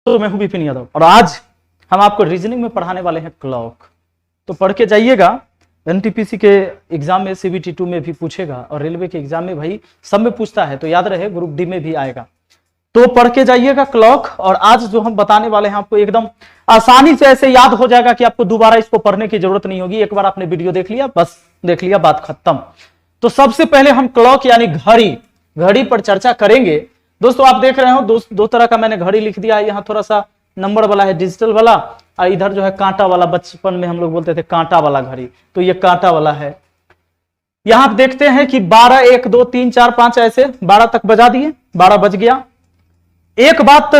तो मैं हूं विपिन यादव और आज हम आपको रीजनिंग में पढ़ाने वाले हैं क्लॉक। तो पढ़ के जाइएगा, एनटीपीसी के एग्जाम में, सीबीटी 2 में भी पूछेगा और रेलवे के एग्जाम में भाई सब में पूछता है, तो याद रहे ग्रुप डी में भी आएगा। तो पढ़ के जाइएगा क्लॉक। और आज जो हम बताने वाले हैं आपको एकदम आसानी से ऐसे याद हो जाएगा कि आपको दोबारा इसको पढ़ने की जरूरत नहीं होगी। एक बार आपने वीडियो देख लिया, बस देख लिया, बात खत्म। तो सबसे पहले हम क्लॉक यानी घड़ी पर चर्चा करेंगे। दोस्तों आप देख रहे हो दो तरह का मैंने घड़ी लिख दिया है। यहाँ थोड़ा सा नंबर वाला है, डिजिटल वाला, और इधर जो है कांटा वाला, बचपन में हम लोग बोलते थे कांटा वाला घड़ी, तो ये कांटा वाला है। यहां आप देखते हैं कि 12, 1, 2, 3, 4, 5 ऐसे 12 तक बजा दिए, 12 बज गया। एक बात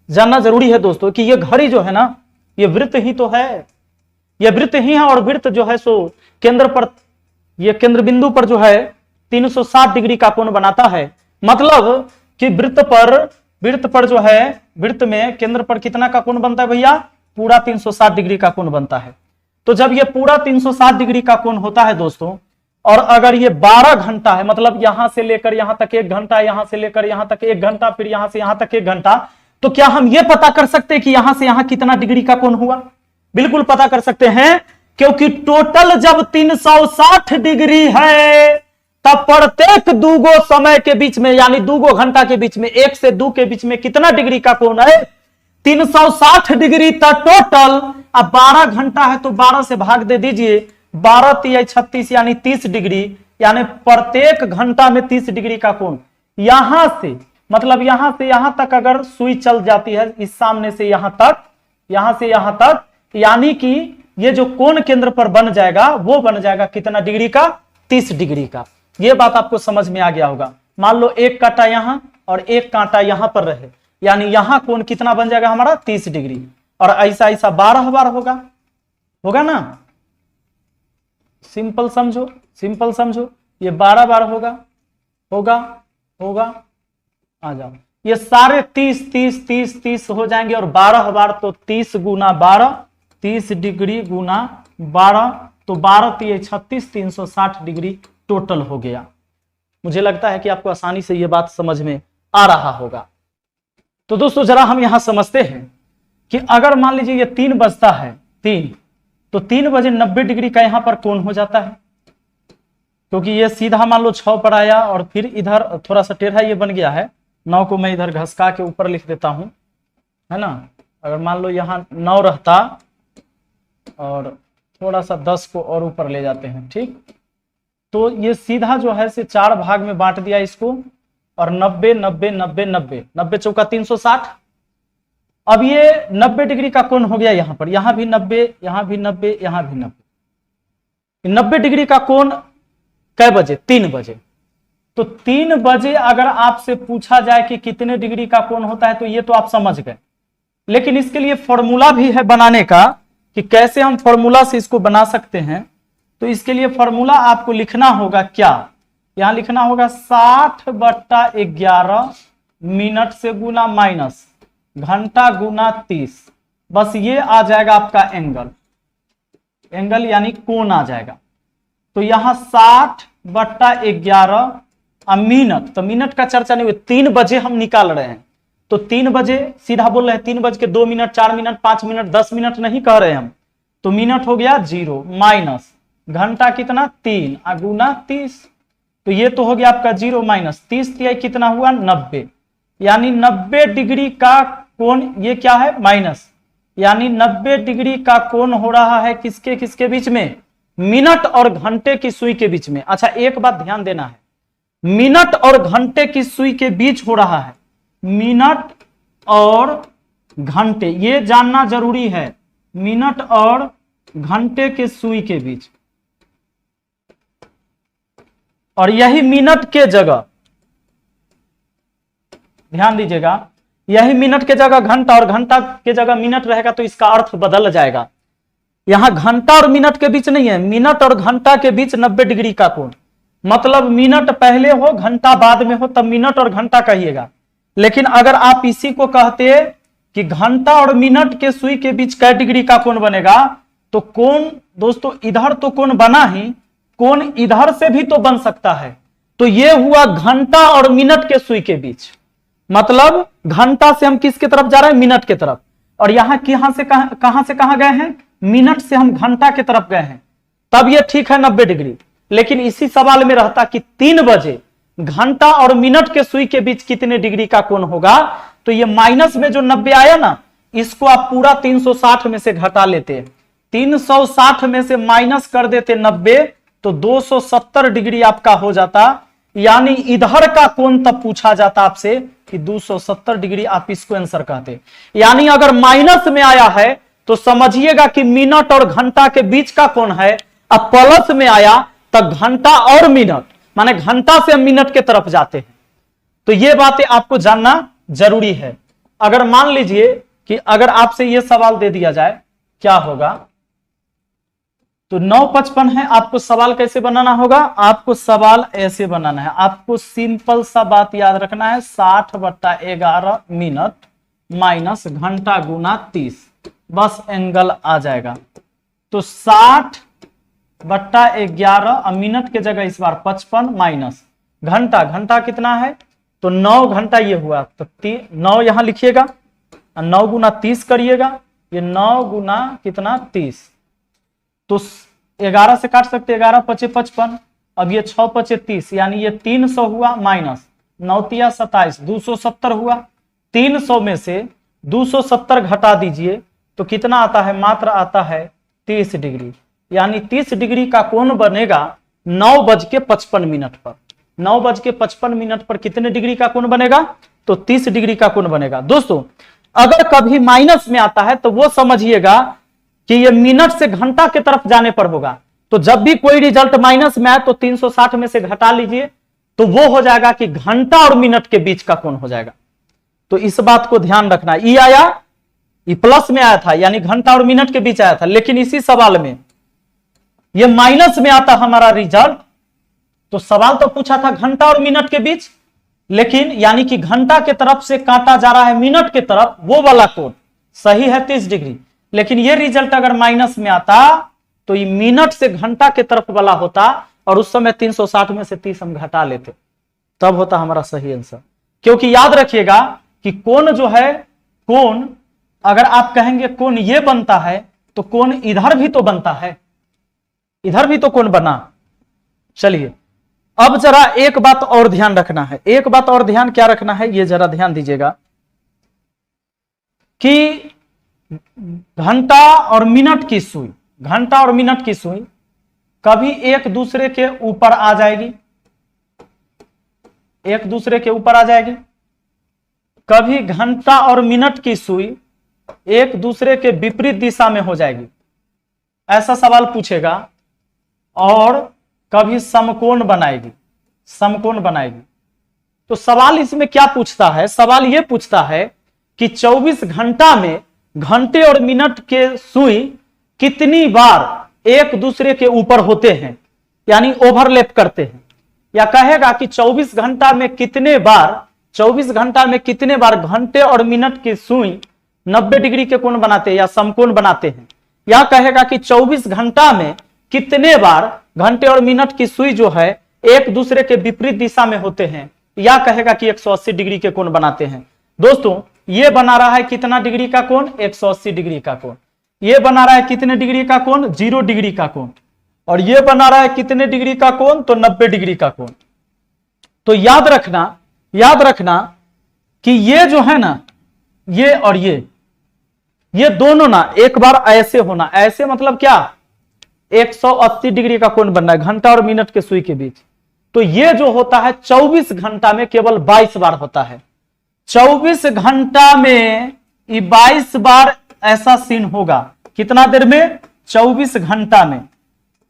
जानना जरूरी है दोस्तों कि ये घड़ी जो है ना, ये वृत्त ही तो है, ये वृत्त ही है। और वृत्त जो है सो केंद्र पर, ये केंद्र बिंदु पर जो है 360 डिग्री का कोण बनाता है। मतलब कि वृत्त पर जो है, वृत्त में केंद्र पर कितना का कोण बनता है भैया? पूरा 360 डिग्री का कोण बनता है। तो जब ये पूरा 360 डिग्री का कोण होता है दोस्तों, और अगर ये 12 घंटा है, मतलब यहां से लेकर यहां तक 1 घंटा, यहां से लेकर यहां तक 1 घंटा, फिर यहां से यहां तक 1 घंटा, तो क्या हम ये पता कर सकते हैं कि यहां से यहां कितना डिग्री का कोण हुआ? बिल्कुल पता कर सकते हैं, क्योंकि टोटल जब 360 डिग्री है, तब प्रत्येक दूगो समय के बीच में, यानी दूगो घंटा के बीच में, 1 से 2 के बीच में कितना डिग्री का कोण है? 360 डिग्री तक टोटल। अब 12 घंटा है तो 12 से भाग दे दीजिए, 12 तिया 36 यानी 30 डिग्री, यानी प्रत्येक घंटा में 30 डिग्री का कोण। यहां से मतलब यहां से यहां तक अगर सुई चल जाती है, इस सामने से यहां तक, यहां से यहां तक, यानी कि ये जो कोण केंद्र पर बन जाएगा वो बन जाएगा कितना डिग्री का? 30 डिग्री का। ये बात आपको समझ में आ गया होगा। मान लो एक कांटा यहां और एक कांटा यहां पर रहे, यानी यहां कोण कितना बन जाएगा हमारा? 30 डिग्री। और ऐसा ऐसा 12 बार होगा ना? सिंपल समझो, सिंपल समझो, ये 12 बार होगा। आ जाओ, ये सारे 30 हो जाएंगे, और 12 बार तो 30 गुना 12, 30 डिग्री गुना 12, तो 12 तिया 36, 360 डिग्री टोटल हो गया। मुझे लगता है कि आपको आसानी से यह बात समझ में आ रहा होगा। तो दोस्तों जरा हम यहां समझते हैं कि अगर मान लीजिए ये 3 बजता है, 3, तो 3 बजे 90 डिग्री का यहां पर कोण हो जाता है, क्योंकि ये सीधा मान लो 6 पर आया और फिर इधर थोड़ा सा टेढ़ा ये बन गया है। 9 को मैं इधर घसका के ऊपर लिख देता हूं, है ना? अगर मान लो यहां 9 रहता और थोड़ा सा 10 को और ऊपर ले जाते हैं, ठीक, तो ये सीधा जो है से 4 भाग में बांट दिया इसको, और 90 90 90 90 90 चौका 360। अब ये 90 डिग्री का कोण हो गया यहां पर, यहां भी 90, यहां भी 90, यहां भी 90। 90 डिग्री का कोण कै बजे? 3 बजे। तो 3 बजे अगर आपसे पूछा जाए कि कितने डिग्री का कोण होता है, तो ये तो आप समझ गए, लेकिन इसके लिए फॉर्मूला भी है बनाने का, कि कैसे हम फॉर्मूला से इसको बना सकते हैं। तो इसके लिए फॉर्मूला आपको लिखना होगा क्या? यहां लिखना होगा 60/11 मिनट से गुना माइनस घंटा गुना 30। बस ये आ जाएगा आपका एंगल यानी कोण आ जाएगा। तो यहां 60/11 मिनट, तो मिनट का चर्चा नहीं हुई, 3 बजे हम निकाल रहे हैं, तो 3 बजे सीधा बोल रहे हैं, 3 बज के 2 मिनट, 4 मिनट, 5 मिनट, 10 मिनट नहीं कह रहे हम, तो मिनट हो गया 0, माइनस घंटा कितना? 3 गुना 30, तो ये तो हो गया आपका 0 माइनस 30 तिया कितना हुआ? 90, यानी 90 डिग्री का कोण, ये क्या है? माइनस, यानी 90 डिग्री का कोण हो रहा है किसके किसके बीच में? मिनट और घंटे की सुई के बीच में। अच्छा एक बात ध्यान देना है, मिनट और घंटे की सुई के बीच हो रहा है, मिनट और घंटे, ये जानना जरूरी है, मिनट और घंटे के सुई के बीच। और यही मिनट के जगह, ध्यान दीजिएगा, यही मिनट के जगह घंटा और घंटा के जगह मिनट रहेगा, तो इसका अर्थ बदल जाएगा। यहां घंटा और मिनट के बीच नहीं है, मिनट और घंटा के बीच 90 डिग्री का कोण, मतलब मिनट पहले हो घंटा बाद में हो, तब मिनट और घंटा कहिएगा। लेकिन अगर आप इसी को कहते कि घंटा और मिनट के सुई के बीच कै डिग्री का कोण बनेगा, तो कोण दोस्तों इधर तो कोण बना ही, कोण इधर से भी तो बन सकता है। तो ये हुआ घंटा और मिनट के सुई के बीच, मतलब घंटा से हम किसके तरफ जा रहे हैं, मिनट के तरफ। और यहां कहां से कहां गए हैं, मिनट से हम घंटा के तरफ गए हैं, तब ये ठीक है 90 डिग्री। लेकिन इसी सवाल में रहता कि 3 बजे घंटा और मिनट के सुई के बीच कितने डिग्री का कोण होगा, तो ये माइनस में जो 90 आया ना, इसको आप पूरा 360 में से घटा लेते, 360 में से माइनस कर देते 90, तो 270 डिग्री आपका हो जाता। यानी इधर का कोण तब पूछा जाता आपसे कि 270 डिग्री, आप इसको आंसर कहते। यानी अगर माइनस में आया है तो समझिएगा कि मिनट और घंटा के बीच का कोण है। अब प्लस में आया तब घंटा और मिनट, माने घंटा से हम मिनट के तरफ जाते हैं। तो ये बातें आपको जानना जरूरी है। अगर मान लीजिए कि अगर आपसे यह सवाल दे दिया जाए, क्या होगा, तो 9:55 है, आपको सवाल कैसे बनाना होगा, आपको सवाल ऐसे बनाना है। आपको सिंपल सा बात याद रखना है, 60/11 मिनट माइनस घंटा गुना 30, बस एंगल आ जाएगा। तो 60/11 मिनट के जगह इस बार 55 माइनस घंटा, घंटा कितना है, तो 9 घंटा ये हुआ, तो 9 यहां लिखिएगा, 9 गुना 30 करिएगा, ये 9 गुना कितना 30, तो 11 से काट सकते, 11 पचे 55, अब ये 6 पचे 30, यानी ये 300 हुआ माइनस 9 तिया 27, 270 हुआ। 300 में से 270 घटा दीजिए तो कितना आता है, मात्र आता है 30 डिग्री। यानी 30 डिग्री का कोण बनेगा 9:55 पर। 9:55 पर कितने डिग्री का कोण बनेगा, तो 30 डिग्री का कोण बनेगा। दोस्तों अगर कभी माइनस में आता है तो वो समझिएगा कि ये मिनट से घंटा के तरफ जाने पर होगा। तो जब भी कोई रिजल्ट माइनस में आए तो 360 में से घटा लीजिए, तो वो हो जाएगा कि घंटा और मिनट के बीच का कोण हो जाएगा। तो इस बात को ध्यान रखना। ई आया, ई प्लस में आया था, यानी घंटा और मिनट के बीच आया था, लेकिन इसी सवाल में ये माइनस में आता हमारा रिजल्ट। तो सवाल तो पूछा था घंटा और मिनट के बीच, लेकिन यानी कि घंटा के तरफ से काटा जा रहा है मिनट के तरफ, वो वाला कोण सही है 30 डिग्री। लेकिन ये रिजल्ट अगर माइनस में आता तो ये मिनट से घंटा के तरफ वाला होता, और उस समय 360 में से 30 हम घटा लेते, तब होता हमारा सही आंसर। क्योंकि याद रखिएगा कि कोण जो है, कोण अगर आप कहेंगे कोण ये बनता है, तो कोण इधर भी तो बनता है, इधर भी तो कोण बना। चलिए अब जरा एक बात और ध्यान रखना है, एक बात और ध्यान क्या रखना है, ये जरा ध्यान दीजिएगा कि घंटा और मिनट की सुई, घंटा और मिनट की सुई कभी एक दूसरे के ऊपर आ जाएगी, एक दूसरे के ऊपर आ जाएगी, कभी घंटा और मिनट की सुई एक दूसरे के विपरीत दिशा में हो जाएगी, ऐसा सवाल पूछेगा। और कभी समकोण बनाएगी, समकोण बनाएगी। तो सवाल इसमें क्या पूछता है, सवाल यह पूछता है कि 24 घंटा में घंटे और मिनट के सुई कितनी बार एक दूसरे के ऊपर होते हैं, यानी ओवरलैप करते हैं। या कहेगा कि 24 घंटा में कितने बार, 24 घंटा में कितने बार घंटे और मिनट की सुई 90 डिग्री के कोण बनाते हैं या समकोण बनाते हैं। या कहेगा कि 24 घंटा में कितने बार घंटे और मिनट की सुई जो है एक दूसरे के विपरीत दिशा में होते हैं। या कहेगा कि 180 डिग्री के कोण बनाते हैं। दोस्तों ये बना रहा है कितना डिग्री का कोण, 180 डिग्री का कोण। ये बना रहा है कितने डिग्री का कोण, 0 डिग्री का कोण। और ये बना रहा है कितने डिग्री का कोण, तो 90 डिग्री का कोण। तो याद रखना कि ये जो है ना, ये और ये दोनों ना एक बार ऐसे होना, ऐसे मतलब क्या, 180 डिग्री का कोण बनना है घंटा और मिनट के सुई के बीच। तो ये जो होता है 24 घंटा में केवल 22 बार होता है। 24 घंटा में ये 22 बार ऐसा सीन होगा। कितना देर में, 24 घंटा में,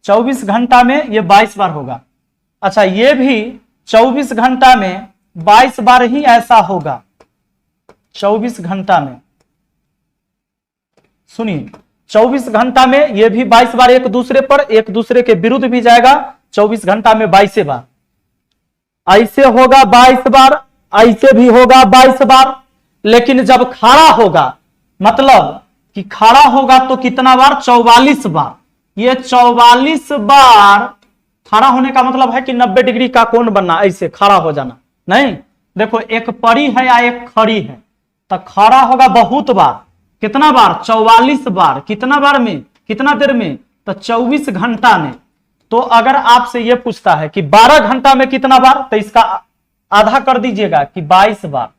24 घंटा में ये 22 बार होगा। अच्छा ये भी 24 घंटा में 22 बार ही ऐसा होगा। 24 घंटा में सुनिए, 24 घंटा में ये भी 22 बार एक दूसरे पर, एक दूसरे के विरुद्ध भी जाएगा। 24 घंटा में 22 बार ऐसे होगा, 22 बार ऐसे भी होगा 22 बार। लेकिन जब खड़ा होगा, मतलब कि खड़ा होगा तो कितना बार, 44 बार। ये 44 बार खड़ा होने का मतलब है कि 90 डिग्री का कोण बनना, ऐसे खड़ा हो जाना नहीं, देखो एक पड़ी है या एक खड़ी है, तो खड़ा होगा बहुत बार, कितना बार? 44 बार। कितना बार में? कितना देर में? तो 24 घंटा में। तो अगर आपसे यह पूछता है कि 12 घंटा में कितना बार, तो इसका आधा कर दीजिएगा कि 22 बार।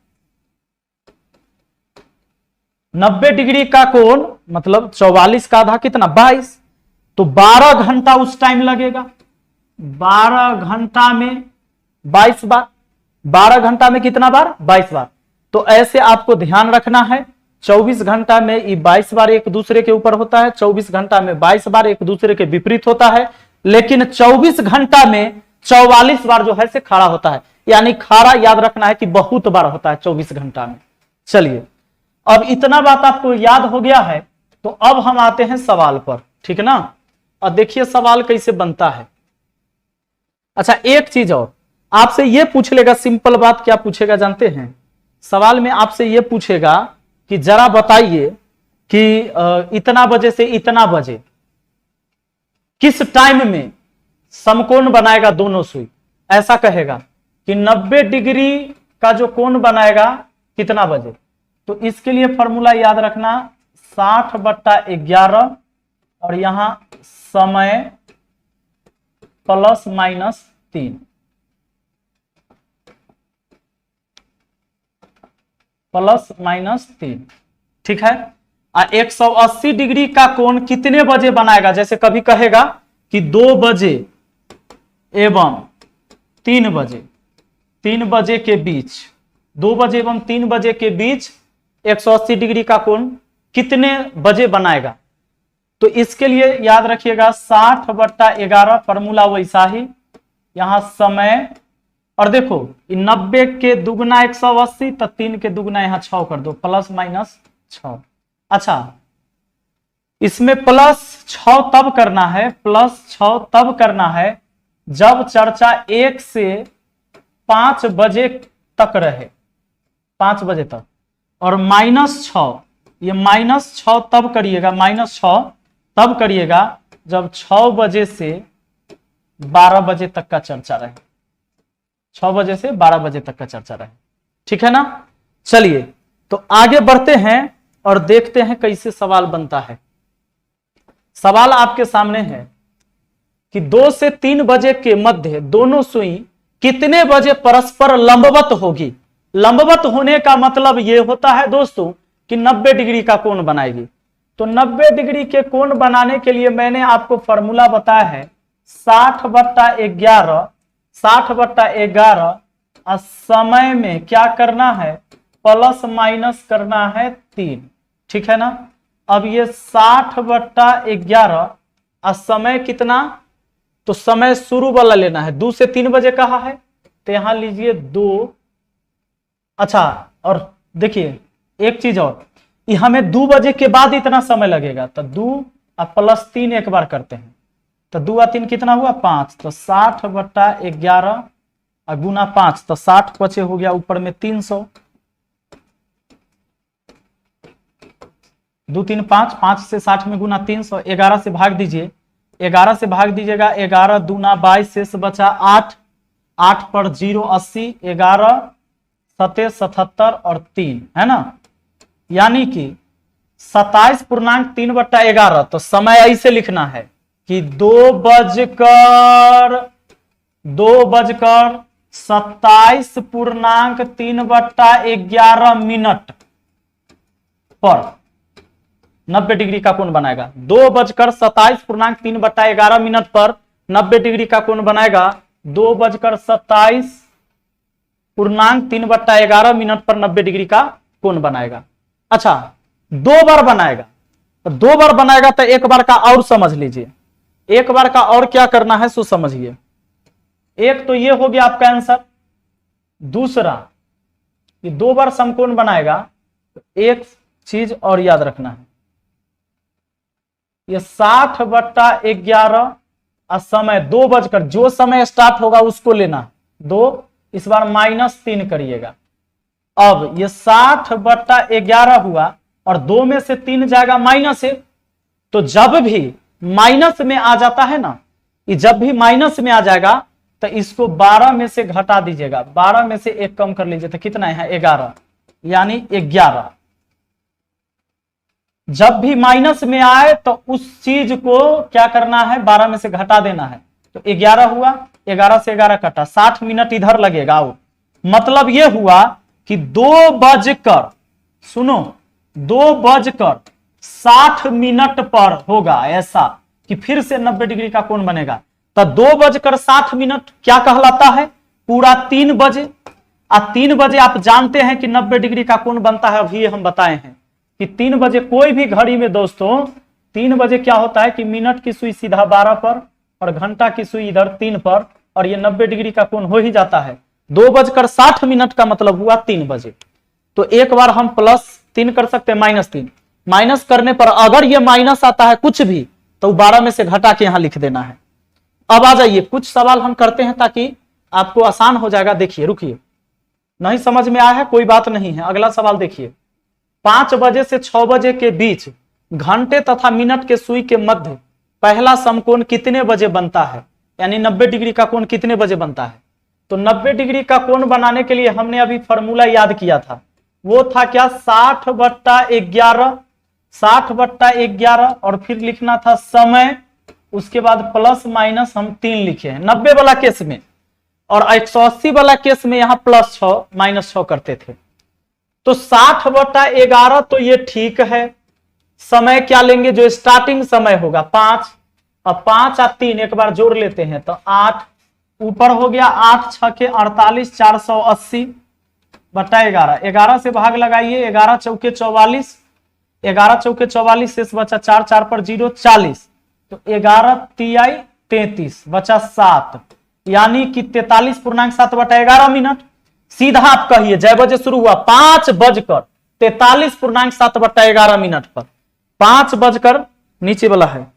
90 डिग्री का कोण मतलब 44 का आधा कितना? 22। तो 12 घंटा उस टाइम लगेगा। 12 घंटा में 22 बार। 12 घंटा में कितना बार? 22 बार। तो ऐसे आपको ध्यान रखना है। 24 घंटा में ये 22 बार एक दूसरे के ऊपर होता है, 24 घंटा में 22 बार एक दूसरे के विपरीत होता है, लेकिन 24 घंटा में 44 बार जो है से खड़ा होता है। यानी खड़ा याद रखना है कि बहुत बार होता है 24 घंटा में। चलिए, अब इतना बात आपको याद हो गया है, तो अब हम आते हैं सवाल पर, ठीक है ना। और देखिए सवाल कैसे बनता है। अच्छा, एक चीज और आपसे यह पूछ लेगा, सिंपल बात क्या पूछेगा जानते हैं? सवाल में आपसे यह पूछेगा कि जरा बताइए कि इतना बजे से इतना बजे किस टाइम में समकोण बनाएगा दोनों सुई। ऐसा कहेगा कि 90 डिग्री का जो कोण बनाएगा कितना बजे। तो इसके लिए फॉर्मूला याद रखना, 60/11 और यहां समय ±3, ±3, ठीक है। 180 डिग्री का कोण कितने बजे बनाएगा? जैसे कभी कहेगा कि 2 बजे एवं 3 बजे, 3 बजे के बीच, 2 बजे एवं 3 बजे के बीच 180 डिग्री का कोण कितने बजे बनाएगा। तो इसके लिए याद रखिएगा 60/11, फॉर्मूला वैसा ही, यहां समय, और देखो 90 के दुगना 180, तो 3 के दुगना यहां 6 कर दो, ±6। अच्छा, इसमें +6 तब करना है, +6 तब करना है जब चर्चा 1 से 5 बजे तक रहे, 5 बजे तक। और -6, ये -6 तब करिएगा, -6 तब करिएगा जब 6 बजे से 12 बजे तक का चर्चा रहे, 6 बजे से 12 बजे तक का चर्चा रहे, ठीक है ना। चलिए, तो आगे बढ़ते हैं और देखते हैं कैसे सवाल बनता है। सवाल आपके सामने है कि 2 से 3 बजे के मध्य दोनों सुई कितने बजे परस्पर लंबवत होगी। लंबवत होने का मतलब यह होता है दोस्तों कि 90 डिग्री का कोण बनाएगी। तो 90 डिग्री के कोण बनाने के लिए मैंने आपको फॉर्मूला बताया है 60/11, 60/11, और समय में क्या करना है? ± करना है 3, ठीक है ना। अब ये 60/11 और समय कितना? तो समय शुरू वाला लेना है, 2 से 3 बजे कहा है, तो यहां लीजिए 2। अच्छा, और देखिए एक चीज और, हमें 2 बजे के बाद इतना समय लगेगा, तो 2 और +3 एक बार करते हैं, तो 2 और 3 कितना हुआ? 5। तो 60/11 और गुना 5, तो 60 × हो गया ऊपर में 300, 2 3 5, 5 से 60 में गुना 300, 11 से भाग दीजिए, 11 से भाग दीजिएगा, 11 दूना 22, शेष बचा 8, 8 पर 0 80, 11 7 77 और 3, है ना। यानी कि 27.3/11। तो समय ऐसे लिखना है कि 2:27.3/11 मिनट पर 90 डिग्री का कोण बनाएगा। 2:27.3/11 मिनट पर 90 डिग्री का कोण बनाएगा। 2:27.3/11 मिनट पर 90 डिग्री का कोण बनाएगा। अच्छा, 2 बार बनाएगा, तो 2 बार बनाएगा तो एक बार का और समझ लीजिए। एक बार का और क्या करना है सो समझिए। एक तो ये हो गया आपका आंसर। दूसरा, ये 2 बार समकोण बनाएगा, तो एक चीज और याद रखना है, ये 60/11 और समय 2 बजकर, जो समय स्टार्ट होगा उसको लेना 2, इस बार -3 करिएगा। अब ये 60/11 हुआ और 2 में से 3 जाएगा -1, तो जब भी माइनस में आ जाता है ना, ये जब भी माइनस में आ जाएगा तो इसको 12 में से घटा दीजिएगा, 12 में से 1 कम कर लीजिए तो कितना है 11, यानी 11। जब भी माइनस में आए तो उस चीज को क्या करना है, 12 में से घटा देना है। तो 11 हुआ, 11 से 11 कटा, 60 मिनट इधर लगेगा। मतलब यह हुआ कि 2 सुनो 2:60 पर होगा ऐसा कि फिर से 90 डिग्री का कोण बनेगा। तो 2:60 क्या कहलाता है, पूरा 3 बजे। 3 बजे आप जानते हैं कि 90 डिग्री का कोण बनता है, अभी हम बताए हैं कि 3 बजे कोई भी घड़ी में दोस्तों 3 बजे क्या होता है कि मिनट की सुई सीधा 12 पर और घंटा की सुई इधर 3 पर, और ये 90 डिग्री का कोण हो ही जाता है। 2:60 का मतलब हुआ 3 बजे। तो एक बार हम +3 कर सकते हैं, -3। माइनस करने पर अगर ये माइनस आता है कुछ भी तो 12 में से घटा के यहां लिख देना है। अब आ जाइए, कुछ सवाल हम करते हैं ताकि आपको आसान हो जाएगा। देखिए, रुकिए, नहीं समझ में आया है कोई बात नहीं है। अगला सवाल देखिए, 5 बजे से 6 बजे के बीच घंटे तथा मिनट के सुई के मध्य पहला समकोण कितने बजे बनता है, यानी 90 डिग्री का कोण कितने बजे बनता है। तो 90 डिग्री का कोण बनाने के लिए हमने अभी फॉर्मूला याद किया था, वो था क्या, 60/11, 60/11, और फिर लिखना था समय, उसके बाद प्लस माइनस हम 3 लिखे हैं 90 वाला केस में, और 180 वाला केस में यहां +6 -6 करते थे। तो 60/11 तो ये ठीक है। समय क्या लेंगे, जो स्टार्टिंग समय होगा 5, अब 5 और 3 एक बार जोड़ लेते हैं तो 8, ऊपर हो गया 8 6 के 48, 480/11, 11 से भाग लगाइए, 11 चौके 44, 11 चौके 44, शेष बचा 4, 4 पर 0, 40, तो 11 तिहाई 33, बचा 7, यानी कि 43.7/11 मिनट। सीधा आप कहिए, जय बजे शुरू हुआ 5:43.7/11 मिनट पर, 5 बजकर नीचे वाला है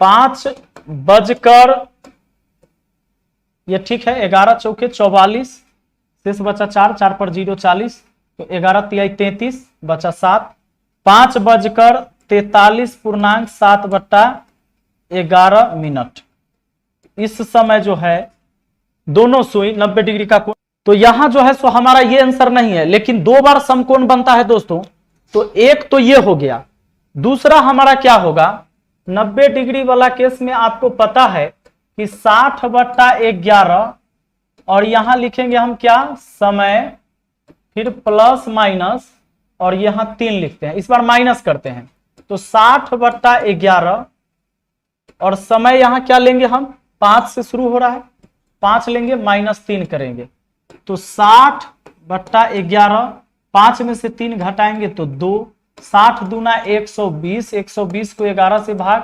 5 बजकर, ये ठीक है, 11 चौके 44, शेष बचा 4, 4 पर 0, 40, तो 11 तिहाई 33, बचा 7, 5:43.7/11 मिनट। इस समय जो है दोनों सुई 90 डिग्री का कोण, तो यहां जो है सो हमारा ये आंसर नहीं है, लेकिन 2 बार समकोण बनता है दोस्तों। तो एक तो ये हो गया, दूसरा हमारा क्या होगा, 90 डिग्री वाला केस में आपको पता है कि 60/11, और यहां लिखेंगे हम क्या, समय, फिर प्लस माइनस, और यहां 3 लिखते हैं, इस बार माइनस करते हैं। तो 60/11, और समय यहां क्या लेंगे हम, 5 से शुरू हो रहा है, 5 लेंगे, -3 करेंगे, तो 60/11, 5 में से 3 घटाएंगे तो 2, 60 दूना 120, 120 को 11 से भाग,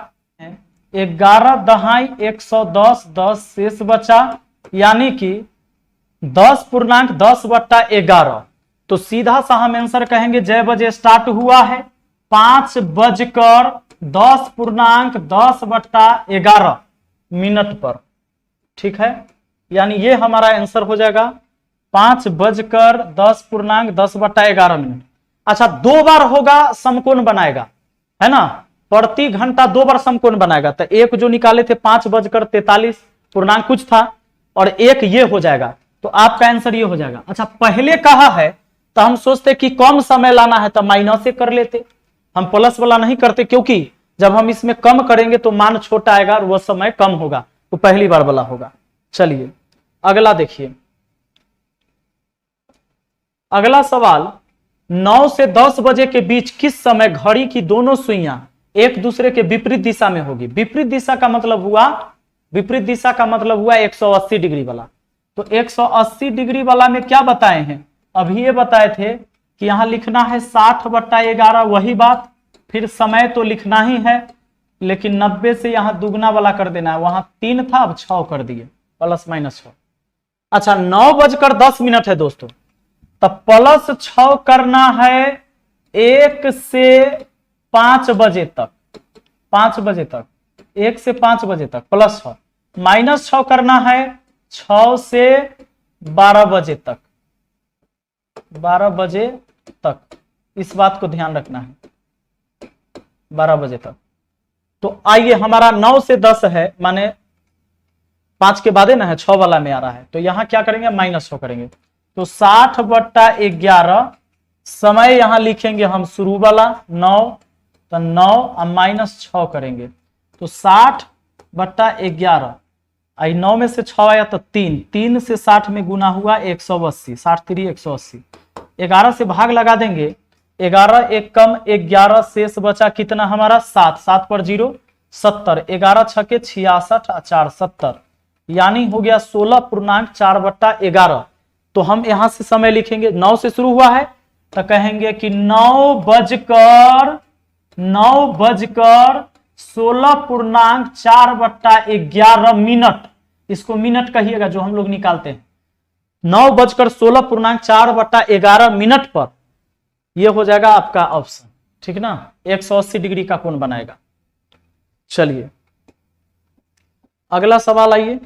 11 दहाई 110, 10 शेष बचा, यानी कि 10.10/11। तो सीधा सा हम आंसर कहेंगे, जय बजे स्टार्ट हुआ है 5:10.10/11 मिनट पर, ठीक है, यानी ये हमारा आंसर हो जाएगा 5:10.10/11 मिनट। अच्छा, 2 बार होगा समकोण बनाएगा, है ना, प्रति घंटा 2 बार समकोण बनाएगा। तो एक जो निकाले थे 5:43 पूर्णांक कुछ था, और एक ये हो जाएगा, तो आपका आंसर ये हो जाएगा। अच्छा, पहले कहा है तो हम सोचते कि कम समय लाना है तो माइनस से कर लेते, हम प्लस वाला नहीं करते, क्योंकि जब हम इसमें कम करेंगे तो मान छोटा आएगा और वह समय कम होगा, तो पहली बार वाला होगा। चलिए अगला देखिए, अगला सवाल, 9 से 10 बजे के बीच किस समय घड़ी की दोनों सुइयां एक दूसरे के विपरीत दिशा में होगी। विपरीत दिशा का मतलब हुआ, विपरीत दिशा का मतलब हुआ 180 डिग्री वाला। तो 180 डिग्री वाला में क्या बताए हैं, अभी ये बताए थे कि यहां लिखना है 60/11, वही बात, फिर समय तो लिखना ही है, लेकिन 90 से यहां दुगना वाला कर देना है, वहां 3 था अब 6 कर दिए, +-6। अच्छा, 9:10 है दोस्तों, तब +6 करना है 1 से 5 बजे तक, 5 बजे तक, 1 से 5 बजे तक +6, -6 करना है 6 से 12 बजे तक, 12 बजे तक, इस बात को ध्यान रखना है। 12 बजे तक। तो आइए, हमारा 9 से 10 है, माने 5 के बाद है ना, है 6 वाला में आ रहा है, तो यहां क्या करेंगे, -6 करेंगे। तो 60/11 समय यहां लिखेंगे हम शुरू वाला 9, तो 9 और -6 करेंगे, तो 60/11। आई 9 में से 6 आया तो 3 से 60 में गुना हुआ 180, 60 3 180। 11 से भाग लगा देंगे, 11 एक कम 11 शेष बचा कितना हमारा 7, 7 पर 0 70, 11 छके 66 और 4 70, यानी हो गया 16.4/11। तो हम यहां से समय लिखेंगे, 9 से शुरू हुआ है तो कहेंगे कि 9:16.4/11 मिनट, इसको मिनट कहिएगा जो हम लोग निकालते हैं। 9:16.4/11 मिनट पर यह हो जाएगा आपका ऑप्शन, ठीक ना, 180 डिग्री का कोण बनाएगा। चलिए अगला सवाल आइए।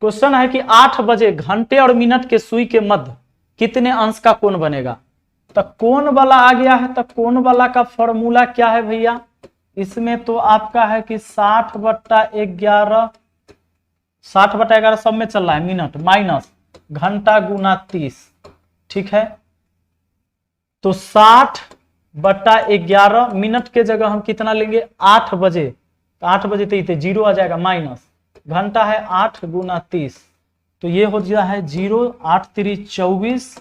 क्वेश्चन है कि 8 बजे घंटे और मिनट के सुई के मध्य कितने अंश का कोण बनेगा। तो कोण वाला आ गया है, तो कोण वाला का फॉर्मूला क्या है भैया, इसमें तो आपका है कि 60/11, 60/11 सब में चल रहा है मिनट, माइनस घंटा गुना 30, ठीक है। तो 60/11 मिनट के जगह हम कितना लेंगे 8 बजे, तो 8 बजे तो इतने 0 आ जाएगा, माइनस घंटा है 8 गुना 30, तो ये हो गया है 0, 8 3 24,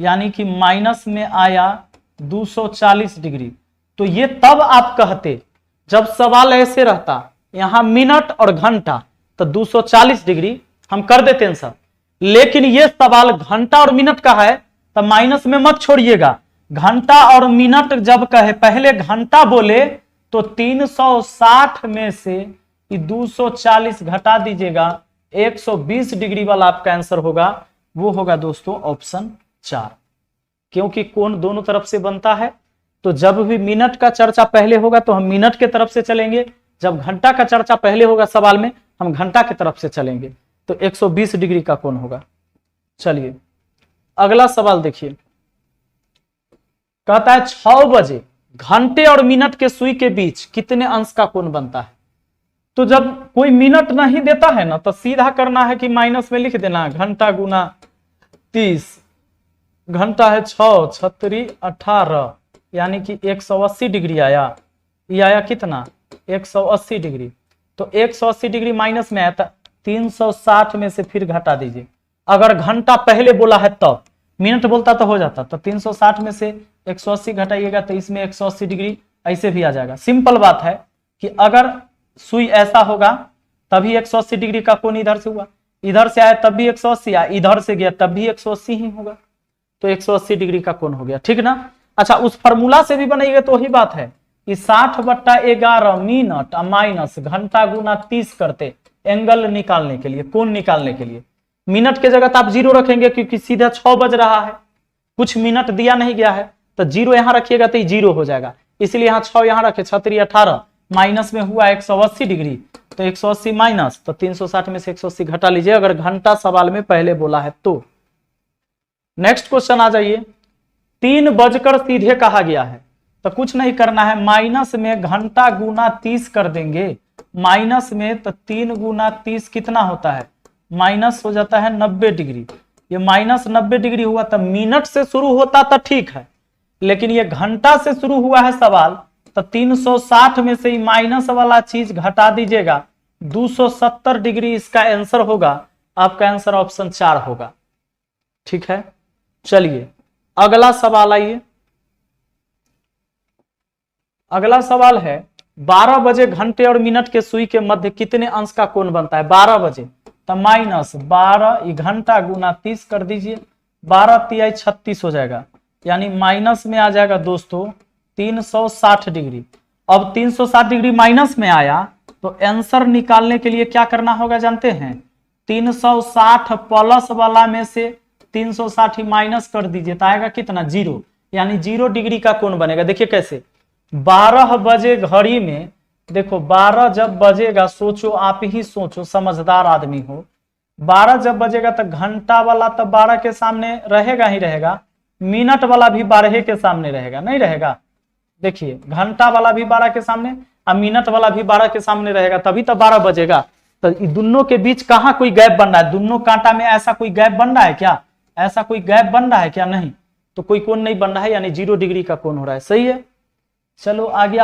यानी कि माइनस में आया 240 डिग्री। तो ये तब आप कहते जब सवाल ऐसे रहता, यहां मिनट और घंटा, तो 240 डिग्री हम कर देते हैं सर। लेकिन ये सवाल घंटा और मिनट का है, तो माइनस में मत छोड़िएगा, घंटा और मिनट जब कहे पहले घंटा बोले तो 360 में से 240 घटा दीजिएगा, 120 डिग्री वाला आपका आंसर होगा, वो होगा दोस्तों ऑप्शन 4। क्योंकि कोण दोनों तरफ से बनता है, तो जब भी मिनट का चर्चा पहले होगा तो हम मिनट के तरफ से चलेंगे, जब घंटा का चर्चा पहले होगा सवाल में हम घंटा के तरफ से चलेंगे, तो 120 डिग्री का कोण होगा। चलिए अगला सवाल देखिए, कहता है 6 बजे घंटे और मिनट के सुई के बीच कितने अंश का कोण बनता है। तो जब कोई मिनट नहीं देता है ना, तो सीधा करना है कि माइनस में लिख देना घंटा गुना 30, घंटा है 6 छत्री 18, यानी कि 180 डिग्री आया, ये आया कितना 180 डिग्री। तो 180 डिग्री माइनस में आया था, 360 में से फिर घटा दीजिए। अगर घंटा पहले बोला है तब, मिनट बोलता तो हो जाता, तो 360 में से 180 घटाइएगा तो इसमें 180 डिग्री ऐसे भी आ जाएगा। सिंपल बात है कि अगर सुई ऐसा होगा तभी 180 डिग्री का कोण इधर से हुआ, इधर से आया तब भी 180, इधर से गया तब भी 180 ही होगा, तो 180 डिग्री का कोण हो गया, ठीक ना। अच्छा, उस फॉर्मूला से भी बनाइएगा तो वही बात है कि 60/11 मिनट माइनस घंटा गुना 30 करते एंगल निकालने के लिए, कोण निकालने के लिए। मिनट के जगह तो आप 0 रखेंगे क्योंकि सीधा 6 बज रहा है, कुछ मिनट दिया नहीं गया है, तो 0 यहां रखिएगा तो 0 हो जाएगा, इसलिए यहाँ 6 यहां रखे, 6 18, माइनस में हुआ 180 डिग्री, तो 180 माइनस, तो 360 में से 180 घटा लीजिए अगर घंटा सवाल में पहले बोला है तो। नेक्स्ट क्वेश्चन आ जाइए, 3 बजकर सीधे कहा गया है, तो कुछ नहीं करना है, माइनस में घंटा गुना 30 कर देंगे, माइनस में तो 3 गुना 30 कितना होता है, माइनस हो जाता है 90 डिग्री। ये माइनस 90 डिग्री हुआ, तो मिनट से शुरू होता तो ठीक है, लेकिन ये घंटा से शुरू हुआ है सवाल, तो 360 में से माइनस वाला चीज घटा दीजिएगा, 270 डिग्री इसका आंसर होगा, आपका आंसर ऑप्शन 4 होगा, ठीक है। चलिए अगला सवाल आइए, अगला सवाल है 12 बजे घंटे और मिनट के सुई के मध्य कितने अंश का कोण बनता है। 12 बजे तो माइनस 12 घंटा गुना 30 कर दीजिए, 12 तिहाई 36 हो जाएगा, यानी माइनस में आ जाएगा दोस्तों 360 डिग्री। अब 360 डिग्री माइनस में आया तो आंसर निकालने के लिए क्या करना होगा जानते हैं, 360 प्लस वाला में से 360 माइनस कर दीजिए तो आएगा कितना 0, यानी 0 डिग्री का कोण बनेगा। देखिए कैसे, 12 बजे घड़ी में, देखो 12 जब बजेगा, सोचो आप ही सोचो, समझदार आदमी हो, 12 जब बजेगा तो घंटा वाला तो 12 के सामने रहेगा ही रहेगा, मिनट वाला भी 12 के सामने रहेगा, नहीं रहेगा? देखिए घंटा वाला भी 12 के सामने और मिनट वाला भी 12 के सामने रहेगा, तभी तो 12 बजेगा। तो दोनों के बीच कहाँ कोई गैप बन रहा है? दोनों कांटा में ऐसा कोई गैप बन रहा है क्या? ऐसा कोई गैप बन रहा है क्या? नहीं, तो कोई कोण नहीं बन रहा है, यानी 0 डिग्री का कोण हो रहा है। सही है, चलो आगे